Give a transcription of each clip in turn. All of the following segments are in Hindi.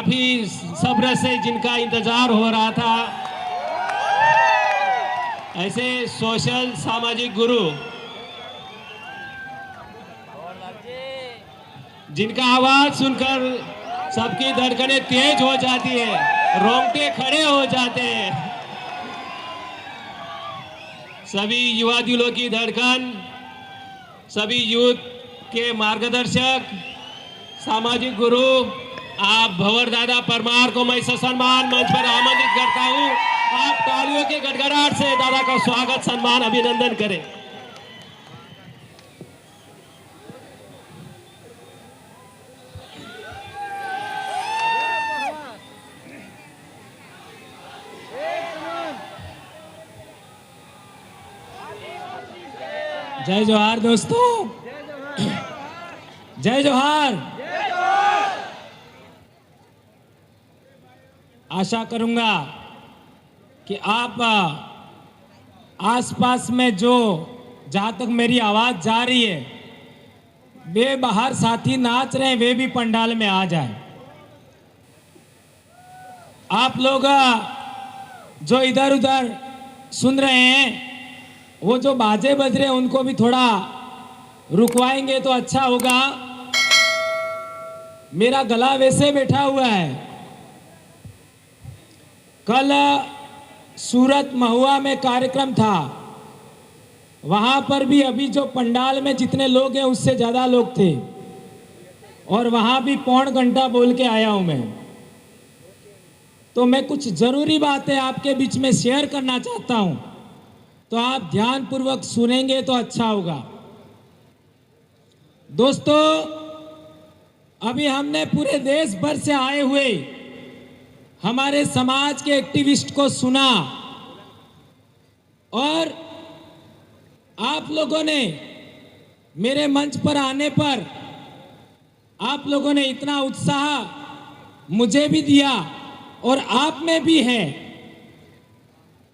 काफी सब्र से जिनका इंतजार हो रहा था, ऐसे सोशल सामाजिक गुरु जिनका आवाज सुनकर सबकी धड़कनें तेज हो जाती है, रोंगटे खड़े हो जाते हैं। सभी युवा दिलों की धड़कन, सभी यूथ के मार्गदर्शक, सामाजिक गुरु, आप भंवर दादा परमार को मैं ससम्मान मंच पर आमंत्रित करता हूं। आप तालियों के गड़गड़ाहट से दादा का स्वागत, सम्मान, अभिनंदन करें। जय जोहार दोस्तों, जय जोहार। आशा करूंगा कि आप आसपास में जो जहां तक मेरी आवाज जा रही है, वे बाहर साथी नाच रहे हैं, वे भी पंडाल में आ जाए। आप लोग जो इधर उधर सुन रहे हैं, वो जो बाजे बज रहे हैं उनको भी थोड़ा रुकवाएंगे तो अच्छा होगा। मेरा गला वैसे बैठा हुआ है। कल सूरत महुआ में कार्यक्रम था, वहां पर भी अभी जो पंडाल में जितने लोग हैं उससे ज्यादा लोग थे, और वहां भी पौन घंटा बोल के आया हूं मैं। तो मैं कुछ जरूरी बातें आपके बीच में शेयर करना चाहता हूं, तो आप ध्यानपूर्वक सुनेंगे तो अच्छा होगा। दोस्तों, अभी हमने पूरे देश भर से आए हुए हमारे समाज के एक्टिविस्ट को सुना, और आप लोगों ने मेरे मंच पर आने पर आप लोगों ने इतना उत्साह मुझे भी दिया और आप में भी है।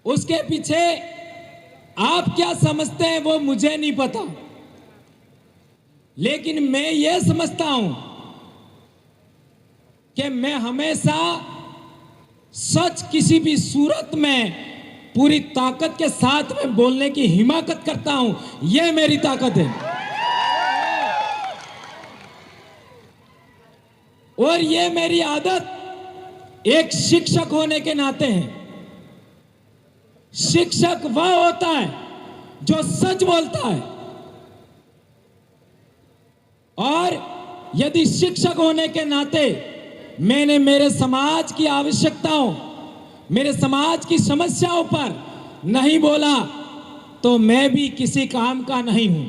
उसके पीछे आप क्या समझते हैं वो मुझे नहीं पता, लेकिन मैं ये समझता हूं कि मैं हमेशा सच किसी भी सूरत में पूरी ताकत के साथ में बोलने की हिम्मत करता हूं। यह मेरी ताकत है, और यह मेरी आदत एक शिक्षक होने के नाते है। शिक्षक वह होता है जो सच बोलता है, और यदि शिक्षक होने के नाते मैंने मेरे समाज की आवश्यकताओं, मेरे समाज की समस्याओं पर नहीं बोला तो मैं भी किसी काम का नहीं हूं।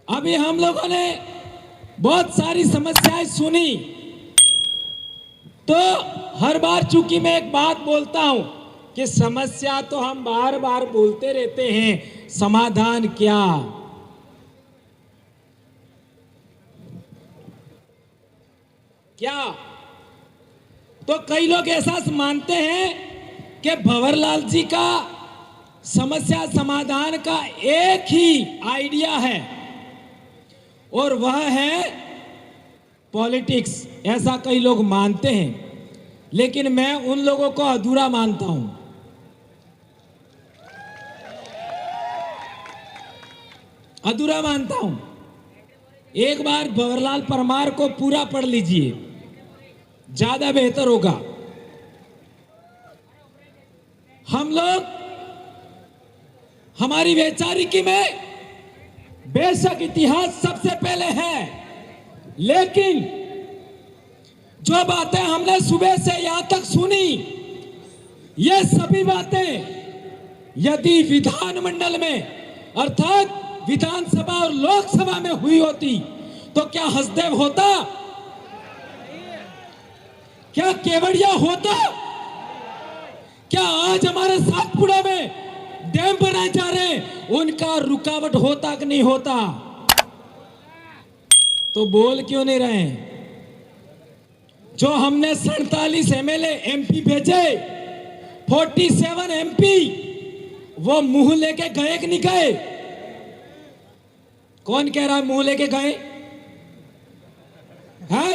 अभी हम लोगों ने बहुत सारी समस्याएं सुनी, तो हर बार चूंकि मैं एक बात बोलता हूं कि समस्या तो हम बार बार बोलते रहते हैं, समाधान क्या? क्या? तो कई लोग ऐसा मानते हैं कि भंवरलाल जी का समस्या समाधान का एक ही आइडिया है, और वह है पॉलिटिक्स। ऐसा कई लोग मानते हैं, लेकिन मैं उन लोगों को अधूरा मानता हूं। अधूरा मानता हूं। एक बार भंवरलाल परमार को पूरा पढ़ लीजिए, ज्यादा बेहतर होगा। हम लोग हमारी वैचारिकी में बेशक इतिहास सबसे पहले है, लेकिन जो बातें हमने सुबह से यहां तक सुनी, ये सभी बातें यदि विधानमंडल में अर्थात विधानसभा और लोकसभा में हुई होती तो क्या हसदेव होता? क्या केवड़िया होता? क्या आज हमारे सातपुड़ा में डैम बनाए जा रहे हैं, उनका रुकावट होता कि नहीं होता? तो बोल क्यों नहीं रहे? जो हमने 47 एमएलए एमपी भेजे, 47 एमपी, वो मुंह लेके गए कि नहीं गए? कौन कह रहा है मुंह लेके गए हैं?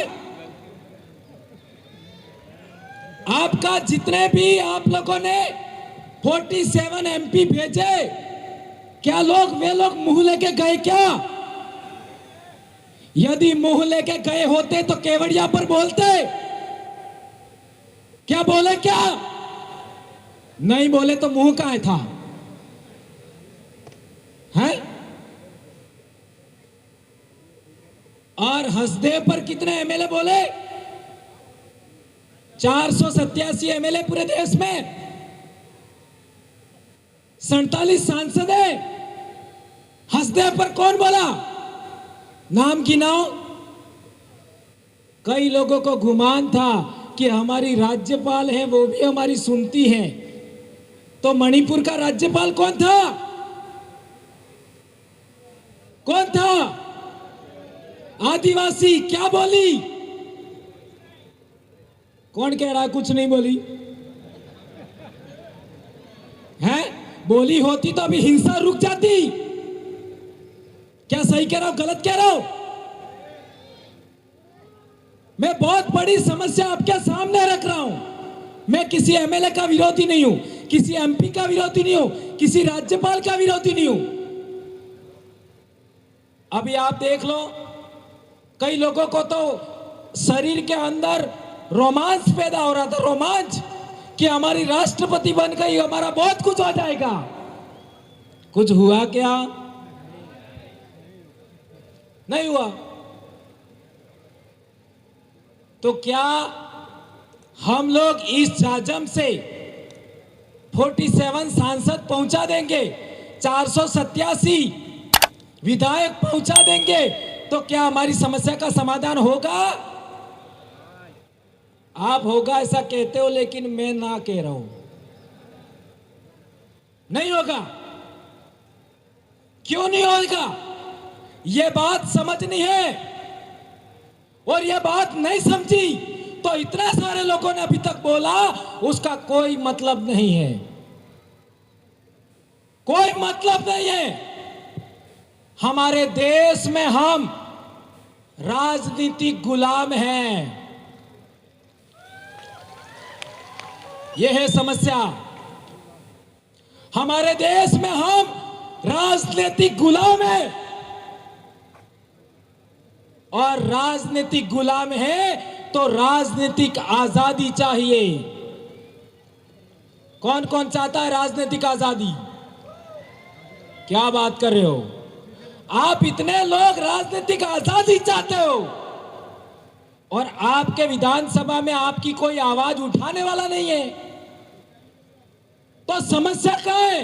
आपका जितने भी आप लोगों ने 47 एमपी भेजे, क्या वे लोग मुंह लेके गए क्या? यदि मुंह लेके गए होते तो केवड़िया पर बोलते। क्या बोले? क्या नहीं बोले तो मुंह कहां था? है? और हसदेव पर कितने एमएलए बोले? 487 एमएलए पूरे देश में, 47 सांसद है। हसदेव पर कौन बोला? नाम गिनाओ। कई लोगों को गुमान था कि हमारी राज्यपाल है, वो भी हमारी सुनती है। तो मणिपुर का राज्यपाल कौन था? कौन था? आदिवासी। क्या बोली? कौन कह रहा है कुछ नहीं बोली? है? बोली होती तो अभी हिंसा रुक जाती। क्या सही कह रहा हूं, गलत कह रहा हूं? मैं बहुत बड़ी समस्या आपके सामने रख रहा हूं। मैं किसी एमएलए का विरोधी नहीं हूं, किसी एमपी का विरोधी नहीं हूं, किसी राज्यपाल का विरोधी नहीं हूं। अभी आप देख लो, कई लोगों को तो शरीर के अंदर रोमांच पैदा हो रहा था, रोमांच, कि हमारी राष्ट्रपति बन गई, हमारा बहुत कुछ हो जाएगा। कुछ हुआ क्या? नहीं हुआ। तो क्या हम लोग इस जाजम से 47 सांसद पहुंचा देंगे, 487 विधायक पहुंचा देंगे, तो क्या हमारी समस्या का समाधान होगा? आप होगा ऐसा कहते हो, लेकिन मैं ना कह रहा हूं, नहीं होगा। क्यों नहीं होगा? यह बात समझनी है, और यह बात नहीं समझी तो इतने सारे लोगों ने अभी तक बोला, उसका कोई मतलब नहीं है, कोई मतलब नहीं है। हमारे देश में हम राजनीतिक गुलाम हैं, यह है समस्या। हमारे देश में हम राजनीतिक गुलाम हैं, और राजनीतिक गुलाम है तो राजनीतिक आजादी चाहिए। कौन कौन चाहता है राजनीतिक आजादी? क्या बात कर रहे हो आप? इतने लोग राजनीतिक आजादी चाहते हो, और आपके विधानसभा में आपकी कोई आवाज उठाने वाला नहीं है, तो समस्या कहां है?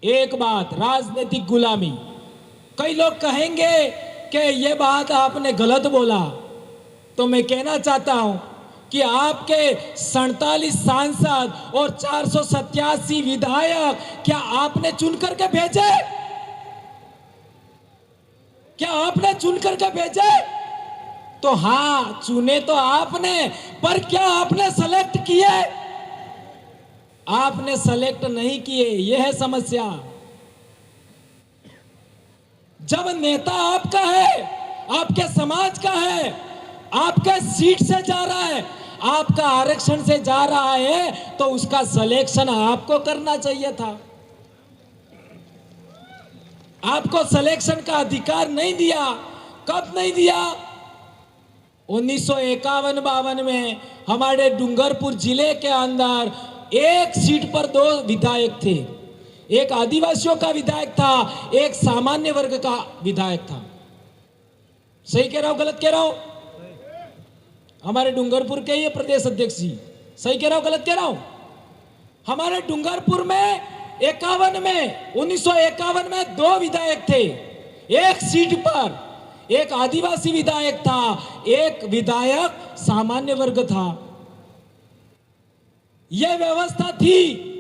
एक बात, राजनीतिक गुलामी। कई लोग कहेंगे कि यह बात आपने गलत बोला, तो मैं कहना चाहता हूं कि आपके 47 सांसद और 487 विधायक क्या आपने चुन करके भेजे? क्या आपने चुन करके भेजे? तो हाँ, चुने तो आपने, पर क्या आपने सेलेक्ट किए? आपने सेलेक्ट नहीं किए, यह है समस्या। जब नेता आपका है, आपके समाज का है, आपके सीट से जा रहा है, आपका आरक्षण से जा रहा है, तो उसका सिलेक्शन आपको करना चाहिए था। आपको सिलेक्शन का अधिकार नहीं दिया। कब नहीं दिया? 1951-52 में हमारे डूंगरपुर जिले के अंदर एक सीट पर 2 विधायक थे। एक आदिवासियों का विधायक था, एक सामान्य वर्ग का विधायक था। सही कह रहा हूं, गलत कह रहा हूं? हमारे डूंगरपुर के ये प्रदेश अध्यक्ष जी, सही कह रहा हूं, गलत कह रहा हूं? हमारे डूंगरपुर में 1951 में 2 विधायक थे, एक सीट पर। एक आदिवासी विधायक था, एक विधायक सामान्य वर्ग था। यह व्यवस्था थी।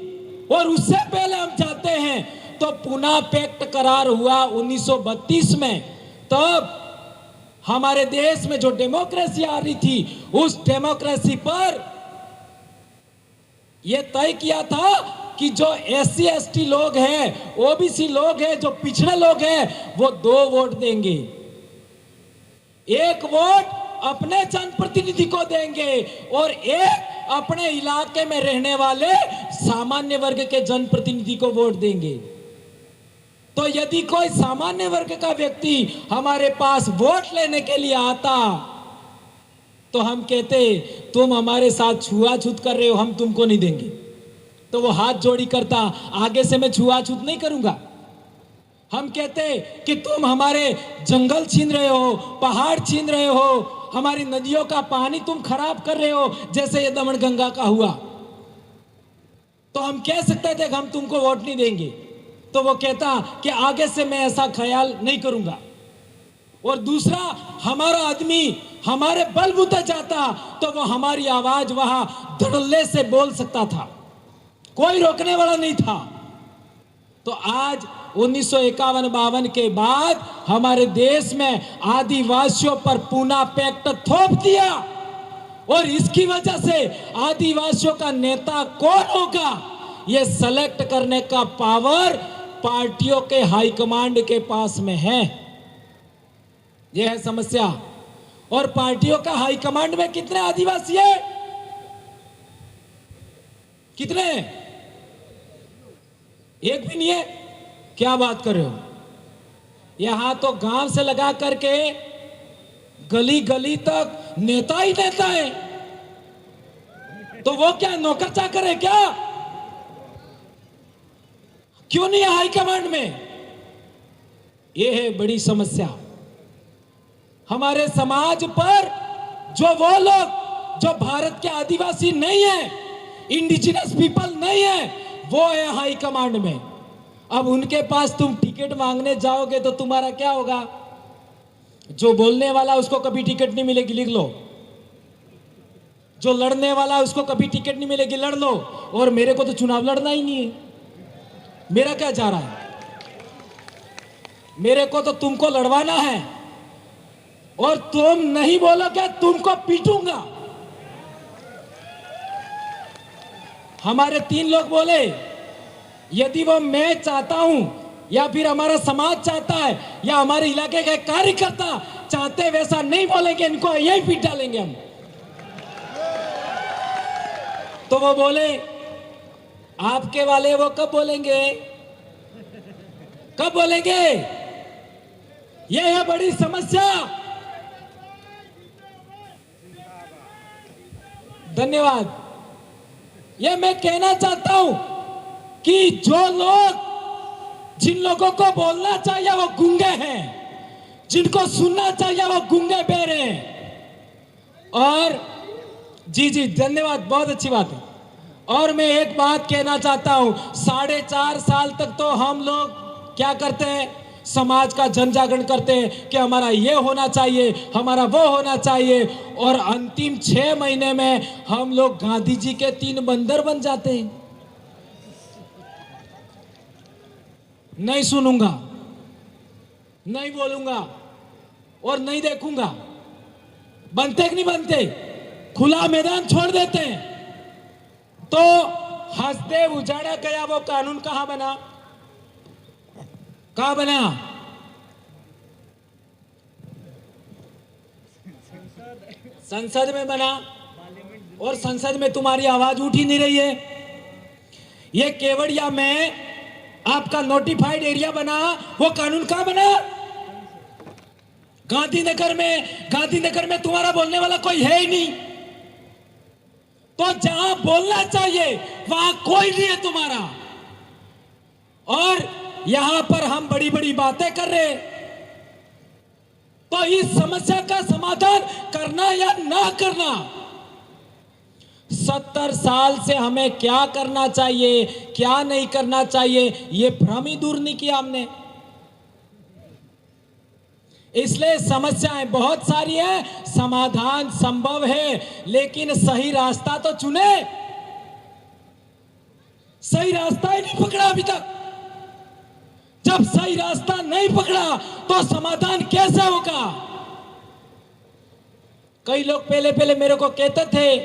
और उससे पहले हम चाहते हैं तो पुनः पैक्ट करार हुआ 1932 में। तब हमारे देश में जो डेमोक्रेसी आ रही थी, उस डेमोक्रेसी पर यह तय किया था कि जो SC ST लोग हैं, OBC लोग हैं, जो पिछड़े लोग हैं, वो 2 वोट देंगे। 1 वोट अपने जनप्रतिनिधि को देंगे और एक अपने इलाके में रहने वाले सामान्य वर्ग के जनप्रतिनिधि को वोट देंगे। तो यदि कोई सामान्य वर्ग का व्यक्ति हमारे पास वोट लेने के लिए आता तो हम कहते तुम हमारे साथ छुआछूत कर रहे हो, हम तुमको नहीं देंगे। तो वो हाथ जोड़ी करता, आगे से मैं छुआछूत नहीं करूंगा। हम कहते कि तुम हमारे जंगल छीन रहे हो, पहाड़ छीन रहे हो, हमारी नदियों का पानी तुम खराब कर रहे हो, जैसे ये दमन गंगा का हुआ। तो हम कह सकते थे कि हम तुमको वोट नहीं देंगे। तो वो कहता कि आगे से मैं ऐसा ख्याल नहीं करूंगा। और दूसरा, हमारा आदमी हमारे बलबूते जाता तो वो हमारी आवाज वहां धड़ल्ले से बोल सकता था, कोई रोकने वाला नहीं था। तो आज 1951-52 के बाद हमारे देश में आदिवासियों पर पूना पैक्ट थोप दिया और इसकी वजह से आदिवासियों का नेता कौन होगा ये सेलेक्ट करने का पावर पार्टियों के हाईकमांड के पास में है। यह है समस्या। और पार्टियों का हाईकमांड में कितने आदिवासी है? कितने? एक भी नहीं है। क्या बात कर रहे हो? यहां तो गांव से लगा करके गली गली तक नेता ही नेता है। तो वो क्या नौकर चाकर है क्या? क्यों नहीं है हाईकमांड में? यह है बड़ी समस्या। हमारे समाज पर जो वो लोग जो भारत के आदिवासी नहीं है, इंडिजिनस पीपल नहीं है, वो है हाईकमांड में। अब उनके पास तुम टिकट मांगने जाओगे तो तुम्हारा क्या होगा? जो बोलने वाला उसको कभी टिकट नहीं मिलेगी, लिख लो। जो लड़ने वाला उसको कभी टिकट नहीं मिलेगी, लड़ लो। और मेरे को तो चुनाव लड़ना ही नहीं है, मेरा क्या जा रहा है? मेरे को तो तुमको लड़वाना है और तुम नहीं बोलोगे तुमको पीटूंगा। हमारे 3 लोग बोले यदि वो मैं चाहता हूं या फिर हमारा समाज चाहता है या हमारे इलाके के कार्यकर्ता चाहते वैसा नहीं बोलेंगे, इनको यही पीट डालेंगे हम। तो वो बोले आपके वाले वो कब बोलेंगे? कब बोलेंगे? यह है बड़ी समस्या। धन्यवाद। यह मैं कहना चाहता हूं कि जो लोग, जिन लोगों को बोलना चाहिए वो गूंगे हैं, जिनको सुनना चाहिए वो गूंगे बहरे हैं। और जी धन्यवाद, बहुत अच्छी बात है। और मैं एक बात कहना चाहता हूं, 4.5 साल तक तो हम लोग क्या करते हैं? समाज का जन जागरण करते हैं कि हमारा ये होना चाहिए, हमारा वो होना चाहिए। और अंतिम 6 महीने में हम लोग गांधी जी के 3 बंदर बन जाते हैं। नहीं सुनूंगा, नहीं बोलूंगा और नहीं देखूंगा। बनते कि नहीं बनते? खुला मैदान छोड़ देते हैं। तो हंसदेव उजाड़ा गया वो कानून कहां बना? कहां बना? संसद में बना। और संसद में तुम्हारी आवाज उठ ही नहीं रही है। ये केवड़िया में आपका नोटिफाइड एरिया बना, वो कानून कहां बना? गांधीनगर में। गांधीनगर में तुम्हारा बोलने वाला कोई है ही नहीं। तो जहां बोलना चाहिए वहां कोई नहीं है तुम्हारा। और यहां पर हम बड़ी बड़ी बातें कर रहे हैं। तो इस समस्या का समाधान करना या ना करना, 70 साल से हमें क्या करना चाहिए, क्या नहीं करना चाहिए, ये भ्रम ही दूर नहीं किया हमने। इसलिए समस्याएं बहुत सारी हैं, समाधान संभव है, लेकिन सही रास्ता तो चुने। सही रास्ता ही नहीं पकड़ा अभी तक। जब सही रास्ता नहीं पकड़ा तो समाधान कैसे होगा? कई लोग पहले पहले मेरे को कहते थे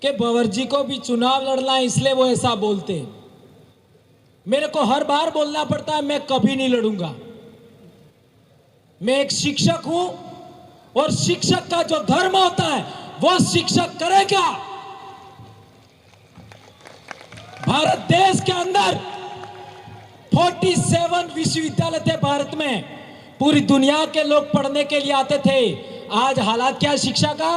कि भंवर जी को भी चुनाव लड़ना है इसलिए वो ऐसा बोलते। मेरे को हर बार बोलना पड़ता है मैं कभी नहीं लड़ूंगा। मैं एक शिक्षक हूं और शिक्षक का जो धर्म होता है वो शिक्षक करेगा। भारत देश के अंदर 47 विश्वविद्यालय थे भारत में, पूरी दुनिया के लोग पढ़ने के लिए आते थे। आज हालात क्या है शिक्षा का?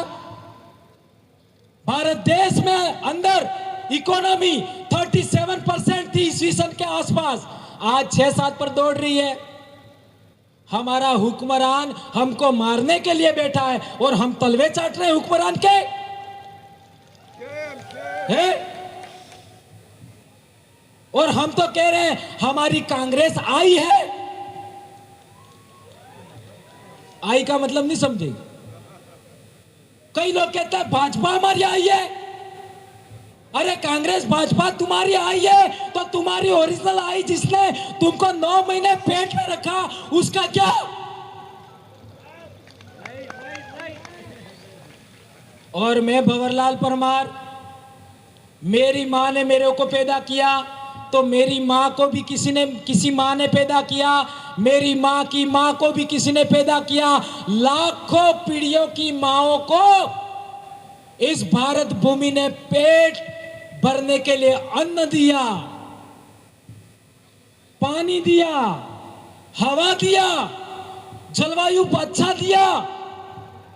भारत देश में अंदर इकोनॉमी 37% थी ईस्वी सन के आसपास, आज 6-7 पर दौड़ रही है। हमारा हुक्मरान हमको मारने के लिए बैठा है और हम तलवे चाट रहे हैं हुक्मरान के है? और हम तो कह रहे हैं हमारी कांग्रेस आई है। आई का मतलब नहीं समझे? कई लोग कहते हैं भाजपा हमारी आई है। अरे कांग्रेस भाजपा तुम्हारी आई है तो तुम्हारी ओरिजिनल आई जिसने तुमको 9 महीने पेट में रखा, उसका क्या? और मैं भंवरलाल परमार, मेरी मां ने मेरे को पैदा किया तो मेरी मां को भी किसी मां ने पैदा किया, मेरी मां की मां को भी किसी ने पैदा किया। लाखों पीढ़ियों की माओं को इस भारत भूमि ने पेट भरने के लिए अन्न दिया, पानी दिया, हवा दिया, जलवायु अच्छा दिया,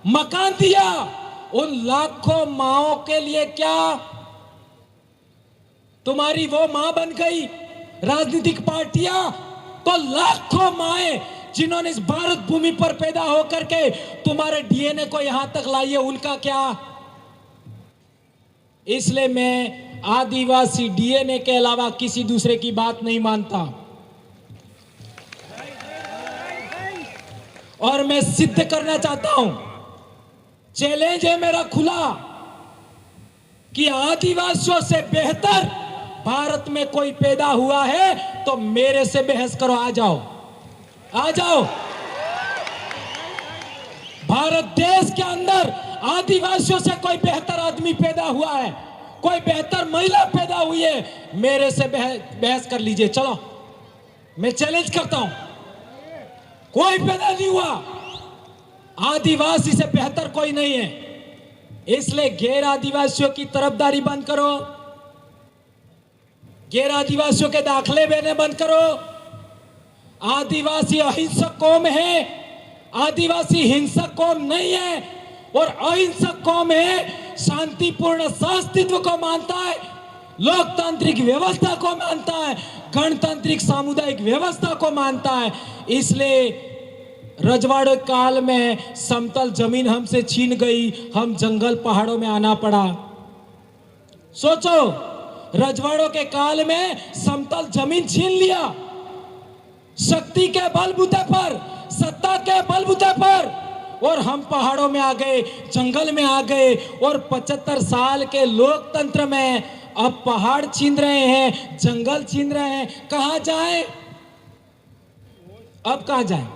मकान दिया। उन लाखों माओं के लिए क्या तुम्हारी वो मां बन गई राजनीतिक पार्टियां? तो लाखों माएं जिन्होंने इस भारत भूमि पर पैदा होकर के तुम्हारे डीएनए को यहां तक लाई है, उनका क्या? इसलिए मैं आदिवासी डीएनए के अलावा किसी दूसरे की बात नहीं मानता। और मैं सिद्ध करना चाहता हूं, चैलेंज है मेरा खुला, कि आदिवासियों से बेहतर भारत में कोई पैदा हुआ है तो मेरे से बहस करो। आ जाओ, आ जाओ। भारत देश के अंदर आदिवासियों से कोई बेहतर आदमी पैदा हुआ है, कोई बेहतर महिला पैदा हुई है, मेरे से बहस कर लीजिए। चलो, मैं चैलेंज करता हूं, कोई पैदा नहीं हुआ, आदिवासी से बेहतर कोई नहीं है। इसलिए गैर आदिवासियों की तरफदारी बंद करो, गैर आदिवासियों के दाखले देने बंद करो। आदिवासी अहिंसक कौम है, आदिवासी हिंसक कौम नहीं है। और अहिंसक कौम है, शांतिपूर्ण सहअस्तित्व को मानता है, लोकतांत्रिक व्यवस्था को मानता है, गणतांत्रिक सामुदायिक व्यवस्था को मानता है। इसलिए रजवाड़े काल में समतल जमीन हमसे छीन गई, हम जंगल पहाड़ों में आना पड़ा। सोचो, रजवाड़ों के काल में समतल जमीन छीन लिया, शक्ति के बलबूते पर, सत्ता के बलबूते पर, और हम पहाड़ों में आ गए, जंगल में आ गए। और 75 साल के लोकतंत्र में अब पहाड़ छीन रहे हैं, जंगल छीन रहे हैं। कहां जाएं? अब कहां जाएं?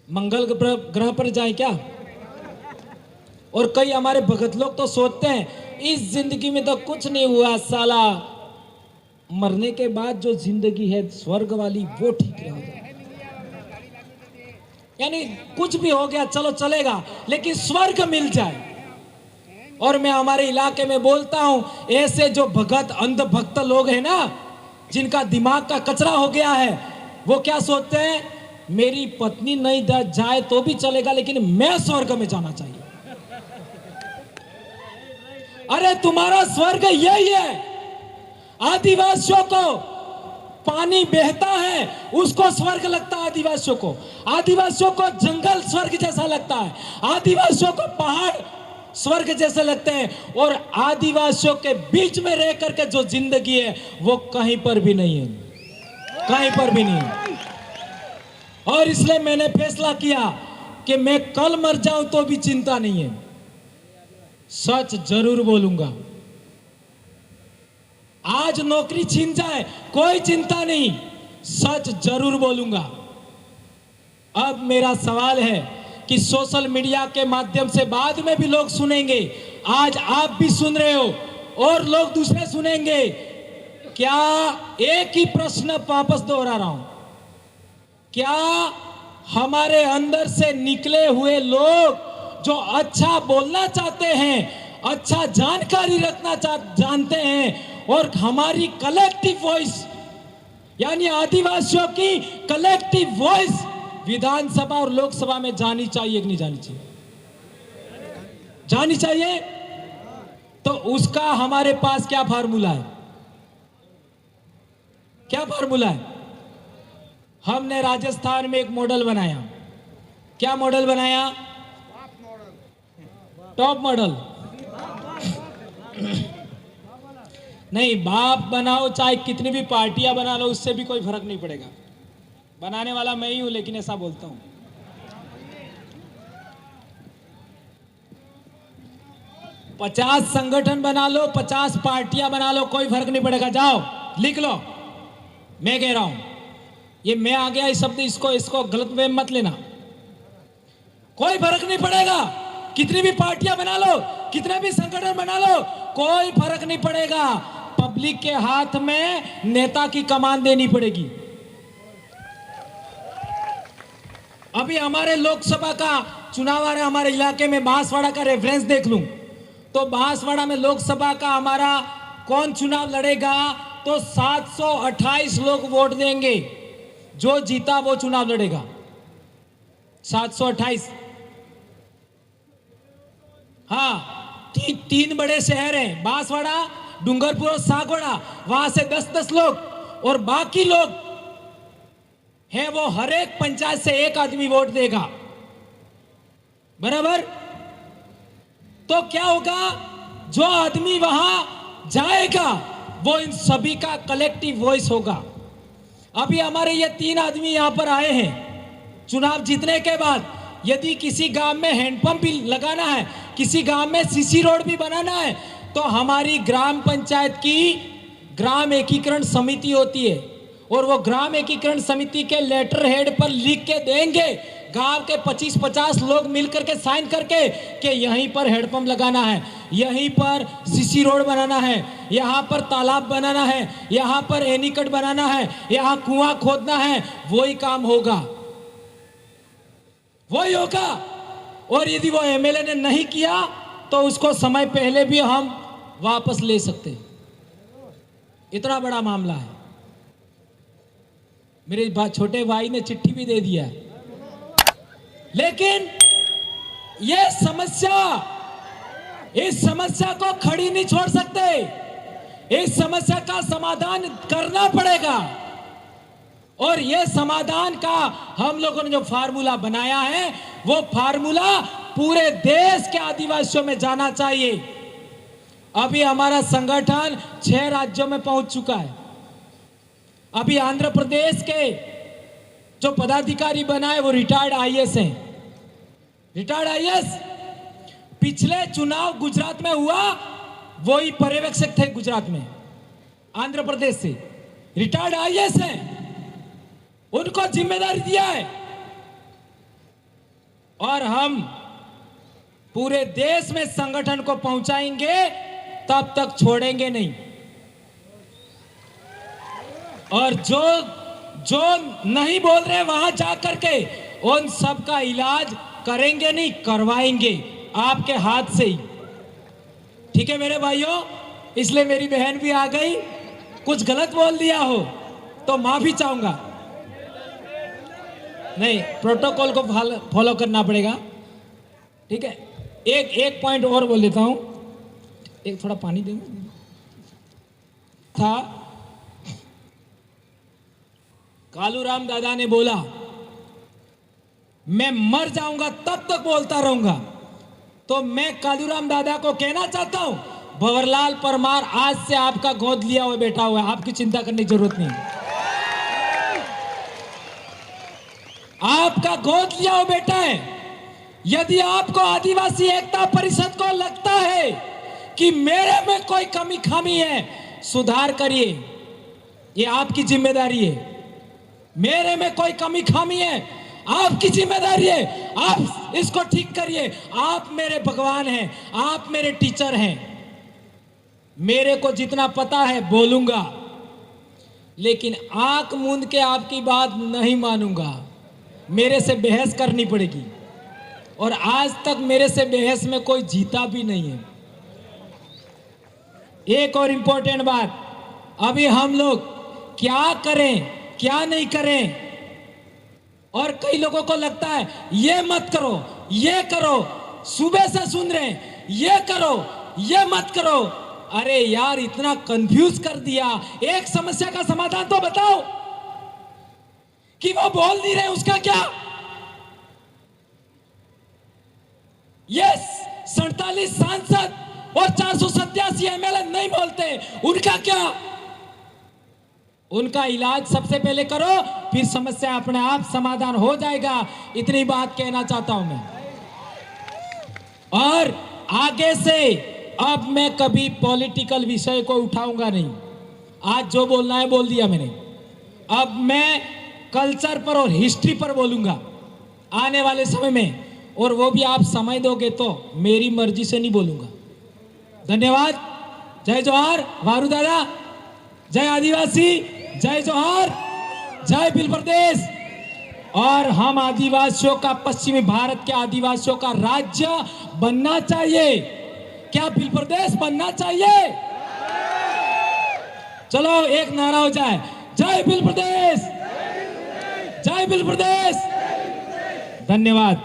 मंगल ग्रह पर जाएं क्या? और कई हमारे भगत लोग तो सोचते हैं इस जिंदगी में तो कुछ नहीं हुआ साला, मरने के बाद जो जिंदगी है स्वर्ग वाली वो ठीक रहेगा। यानी कुछ भी हो गया चलो चलेगा, लेकिन स्वर्ग मिल जाए। और मैं हमारे इलाके में बोलता हूं, ऐसे जो भगत अंधभक्त लोग हैं ना, जिनका दिमाग का कचरा हो गया है, वो क्या सोचते हैं, मेरी पत्नी नहीं जाए तो भी चलेगा लेकिन मैं स्वर्ग में जाना चाहिए। अरे तुम्हारा स्वर्ग यही है। आदिवासियों को पानी बहता है उसको स्वर्ग लगता है, आदिवासियों को। आदिवासियों को जंगल स्वर्ग जैसा लगता है, आदिवासियों को पहाड़ स्वर्ग जैसे लगते हैं। और आदिवासियों के बीच में रह करके जो जिंदगी है वो कहीं पर भी नहीं है, कहीं पर भी नहीं है। और इसलिए मैंने फैसला किया कि मैं कल मर जाऊं तो भी चिंता नहीं है, सच जरूर बोलूंगा। आज नौकरी छीन जाए कोई चिंता नहीं, सच जरूर बोलूंगा। अब मेरा सवाल है कि सोशल मीडिया के माध्यम से बाद में भी लोग सुनेंगे, आज आप भी सुन रहे हो और लोग दूसरे सुनेंगे। क्या एक ही प्रश्न वापस दोहरा रहा हूं, क्या हमारे अंदर से निकले हुए लोग जो अच्छा बोलना चाहते हैं, अच्छा जानकारी रखना जानते हैं और हमारी कलेक्टिव वॉइस यानी आदिवासियों की कलेक्टिव वॉइस विधानसभा और लोकसभा में जानी चाहिए कि नहीं जानी चाहिए? जानी चाहिए। तो उसका हमारे पास क्या फार्मूला है? क्या फार्मूला है? हमने राजस्थान में एक मॉडल बनाया। क्या मॉडल बनाया? Top model. नहीं, बाप बनाओ चाहे कितनी भी पार्टियां बना लो, उससे भी कोई फर्क नहीं पड़ेगा। बनाने वाला मैं ही हूं, लेकिन ऐसा बोलता हूं। पचास संगठन बना लो, 50 पार्टियां बना लो, कोई फर्क नहीं पड़ेगा। जाओ लिख लो, मैं कह रहा हूं। ये मैं आ गया इस शब्द, इसको गलत वे मत लेना। कोई फर्क नहीं पड़ेगा, कितनी भी पार्टियां बना लो, कितने भी संगठन बना लो, कोई फर्क नहीं पड़ेगा। पब्लिक के हाथ में नेता की कमान देनी पड़ेगी। अभी हमारे लोकसभा का चुनाव आ रहा है, हमारे इलाके में बांसवाड़ा का रेफरेंस देख लूं तो बांसवाड़ा में लोकसभा का हमारा कौन चुनाव लड़ेगा तो 728 लोग वोट देंगे। जो जीता वो चुनाव लड़ेगा। 728। हाँ, तीन बड़े शहर हैं, बांसवाड़ा, डूंगरपुर और सागवाड़ा। वहां से 10-10 लोग और बाकी लोग है वो हर एक पंचायत से एक आदमी वोट देगा। बराबर? तो क्या होगा? जो आदमी वहां जाएगा वो इन सभी का कलेक्टिव वॉइस होगा। अभी हमारे ये 3 आदमी यहां पर आए हैं चुनाव जीतने के बाद। यदि किसी गांव में हैंडपंप भी लगाना है, किसी गांव में सीसी रोड भी बनाना है, तो हमारी ग्राम पंचायत की ग्राम एकीकरण समिति होती है और वो ग्राम एकीकरण समिति के लेटर हेड पर लिख के देंगे, गांव के 25-50 लोग मिलकर के साइन करके कि यहीं पर हेडपंप लगाना है, यहीं पर सीसी रोड बनाना है, यहाँ पर तालाब बनाना है, यहाँ पर एनीकट बनाना है, यहाँ कुआं खोदना है। वही काम होगा, वही होगा। और यदि वो एमएलए ने नहीं किया तो उसको समय पहले भी हम वापस ले सकते। इतना बड़ा मामला है। मेरे छोटे भाई ने चिट्ठी भी दे दिया है। लेकिन ये समस्या, इस समस्या को खड़ी नहीं छोड़ सकते। इस समस्या का समाधान करना पड़ेगा और ये समाधान का हम लोगों ने जो फार्मूला बनाया है वो फार्मूला पूरे देश के आदिवासियों में जाना चाहिए। अभी हमारा संगठन 6 राज्यों में पहुंच चुका है। अभी आंध्र प्रदेश के जो पदाधिकारी बनाए वो रिटायर्ड आईएएस हैं। रिटायर्ड आईएएस पिछले चुनाव गुजरात में हुआ, वही पर्यवेक्षक थे गुजरात में, आंध्र प्रदेश से रिटायर्ड आईएएस हैं। उनको जिम्मेदारी दिया है और हम पूरे देश में संगठन को पहुंचाएंगे, तब तक छोड़ेंगे नहीं। और जो नहीं बोल रहे वहां जाकर के उन सब का इलाज करेंगे नहीं, करवाएंगे आपके हाथ से ही। ठीक है मेरे भाइयों? इसलिए मेरी बहन भी आ गई। कुछ गलत बोल दिया हो तो माफी चाहूंगा। नहीं, प्रोटोकॉल को फॉलो करना पड़ेगा। ठीक है, एक पॉइंट और बोल देता हूं। एक थोड़ा पानी देंगे था। कालूराम दादा ने बोला मैं मर जाऊंगा तब तक बोलता रहूंगा। तो मैं कालूराम दादा को कहना चाहता हूं, भंवरलाल परमार आज से आपका गोद लिया हुआ बैठा हुआ है, आपकी चिंता करने की जरूरत नहीं। आपका गोद लिया हुआ बेटा है। यदि आपको आदिवासी एकता परिषद को लगता है कि मेरे में कोई कमी खामी है, सुधार करिए, ये आपकी जिम्मेदारी है। मेरे में कोई कमी खामी है, आपकी जिम्मेदारी है, आप इसको ठीक करिए। आप मेरे भगवान हैं, आप मेरे टीचर हैं। मेरे को जितना पता है बोलूंगा, लेकिन आंख मूंद के आपकी बात नहीं मानूंगा। मेरे से बहस करनी पड़ेगी, और आज तक मेरे से बहस में कोई जीता भी नहीं है। एक और इंपॉर्टेंट बात, अभी हम लोग क्या करें क्या नहीं करें, और कई लोगों को लगता है ये मत करो ये करो, सुबह से सुन रहे हैं ये करो ये मत करो। अरे यार, इतना कंफ्यूज कर दिया। एक समस्या का समाधान तो बताओ कि वो बोल नहीं रहे, उसका क्या? यस, 47 सांसद और 487 एमएलए नहीं बोलते, उनका क्या? उनका इलाज सबसे पहले करो, फिर समस्या अपने आप समाधान हो जाएगा। इतनी बात कहना चाहता हूं मैं। और आगे से अब मैं कभी पॉलिटिकल विषय को उठाऊंगा नहीं। आज जो बोलना है बोल दिया मैंने। अब मैं कल्चर पर और हिस्ट्री पर बोलूंगा आने वाले समय में, और वो भी आप समय दोगे तो, मेरी मर्जी से नहीं बोलूंगा। धन्यवाद। जय जोहार वारू दादा, जय आदिवासी, जय जोहार, जय भील प्रदेश। और हम आदिवासियों का, पश्चिमी भारत के आदिवासियों का राज्य बनना चाहिए। क्या भील प्रदेश बनना चाहिए? चलो एक नारा हो जाए, जय भील प्रदेश, जय भील प्रदेश। धन्यवाद।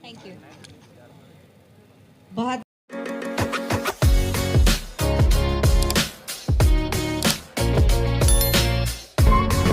Thank you. बहुत